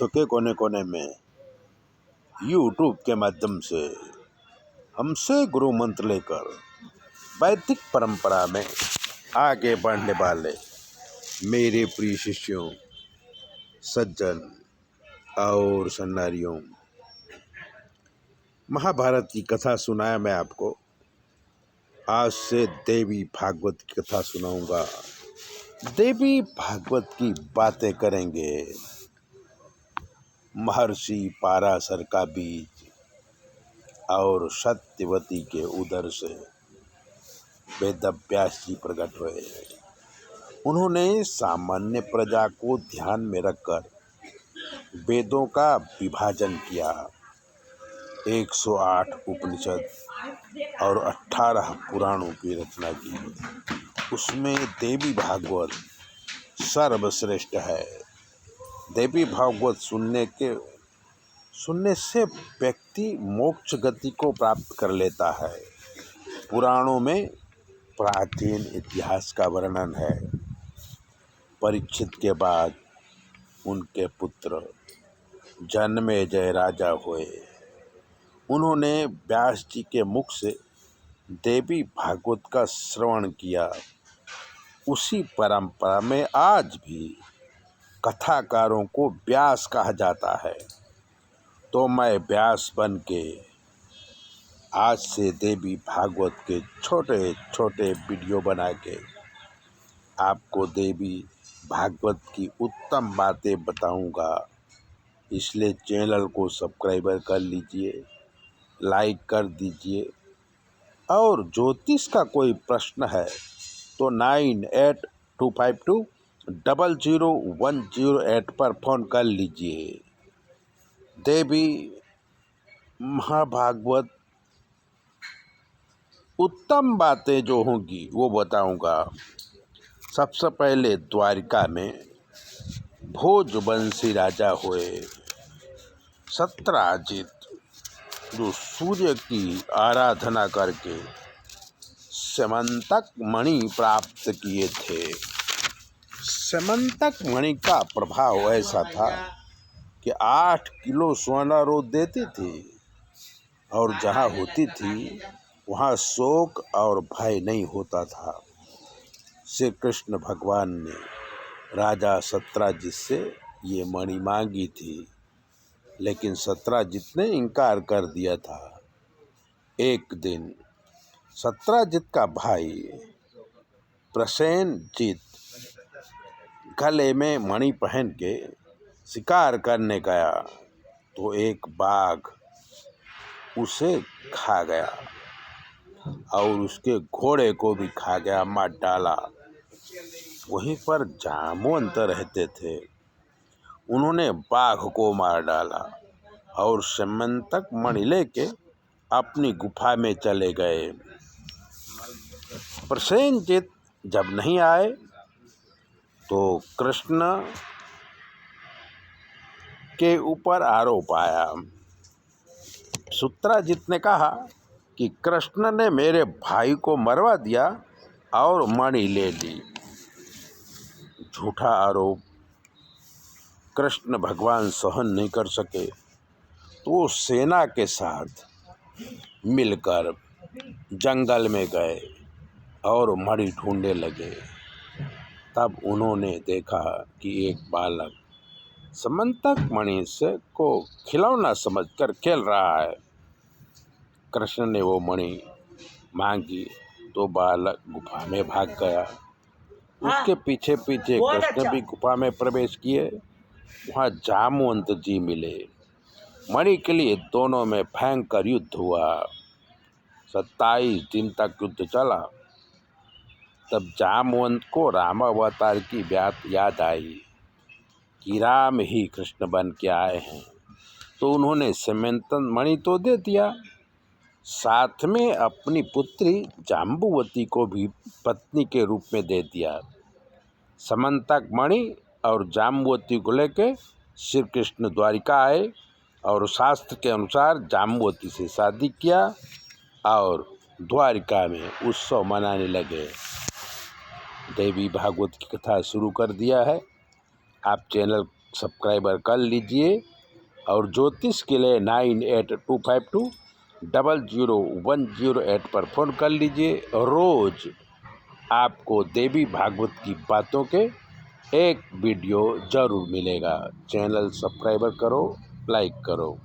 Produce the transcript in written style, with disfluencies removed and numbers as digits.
विश्व के कोने कोने में यूट्यूब के माध्यम से हमसे गुरु मंत्र लेकर वैदिक परंपरा में आगे बढ़ने वाले मेरे प्रिय शिष्यों, सज्जन और सन्नारियों, महाभारत की कथा सुनाया मैं आपको। आज से देवी भागवत की कथा सुनाऊंगा। देवी भागवत की बातें करेंगे। महर्षि पाराशर का बीज और सत्यवती के उदर से वेदव्यास जी प्रकट हुए। उन्होंने सामान्य प्रजा को ध्यान में रखकर वेदों का विभाजन किया। 108 उपनिषद और 18 पुराणों की रचना की। उसमें देवी भागवत सर्वश्रेष्ठ है। देवी भागवत सुनने से व्यक्ति मोक्ष गति को प्राप्त कर लेता है। पुराणों में प्राचीन इतिहास का वर्णन है। परीक्षित के बाद उनके पुत्र जन्मेजय राजा हुए। उन्होंने व्यास जी के मुख से देवी भागवत का श्रवण किया। उसी परंपरा में आज भी कथाकारों को व्यास कहा जाता है। तो मैं व्यास बन के आज से देवी भागवत के छोटे छोटे वीडियो बना के आपको देवी भागवत की उत्तम बातें बताऊंगा। इसलिए चैनल को सब्सक्राइब कर लीजिए, लाइक कर दीजिए। और ज्योतिष का कोई प्रश्न है तो 9825200108 पर फ़ोन कर लीजिए। देवी महाभागवत उत्तम बातें जो होंगी वो बताऊंगा। सबसे पहले द्वारिका में भोजवंशी राजा हुए सत्राजित, जो सूर्य की आराधना करके स्यमंतक मणि प्राप्त किए थे। स्यमंतक मणि का प्रभाव ऐसा था कि 8 किलो सोना रोज देती थी और जहाँ होती थी वहाँ शोक और भय नहीं होता था। श्री कृष्ण भगवान ने राजा सत्राजित से ये मणि मांगी थी, लेकिन सत्राजित ने इनकार कर दिया था। एक दिन सत्राजित का भाई प्रसेनजित गले में मणि पहन के शिकार करने गया तो एक बाघ उसे खा गया और उसके घोड़े को भी खा गया, मार डाला। वहीं पर जामवंत रहते थे। उन्होंने बाघ को मार डाला और स्यमंतक मणि लेके अपनी गुफा में चले गए। प्रसेनजित जब नहीं आए तो कृष्ण के ऊपर आरोप आया। सत्राजित ने कहा कि कृष्ण ने मेरे भाई को मरवा दिया और मणि ले ली। झूठा आरोप कृष्ण भगवान सहन नहीं कर सके तो सेना के साथ मिलकर जंगल में गए और मणि ढूंढने लगे। तब उन्होंने देखा कि एक बालक स्यमंतक मणि से को खिलौना समझकर खेल रहा है। कृष्ण ने वो मणि मांगी तो बालक गुफा में भाग गया। उसके पीछे पीछे कृष्ण भी गुफा में प्रवेश किए। वहाँ जामवंत जी मिले। मणि के लिए दोनों में भयंकर युद्ध हुआ। 27 दिन तक युद्ध चला। तब जामवंत को रामावतार की बात याद आई कि राम ही कृष्ण बन के आए हैं, तो उन्होंने स्यमंतक मणि तो दे दिया, साथ में अपनी पुत्री जाम्बुवती को भी पत्नी के रूप में दे दिया। स्यमंतक मणि और जाम्बुवती को लेके श्री कृष्ण द्वारिका आए और शास्त्र के अनुसार जाम्बुवती से शादी किया और द्वारिका में उत्सव मनाने लगे। देवी भागवत की कथा शुरू कर दिया है। आप चैनल सब्सक्राइबर कर लीजिए और ज्योतिष के लिए 9825200108 पर फ़ोन कर लीजिए। रोज़ आपको देवी भागवत की बातों के एक वीडियो ज़रूर मिलेगा। चैनल सब्सक्राइबर करो, लाइक करो।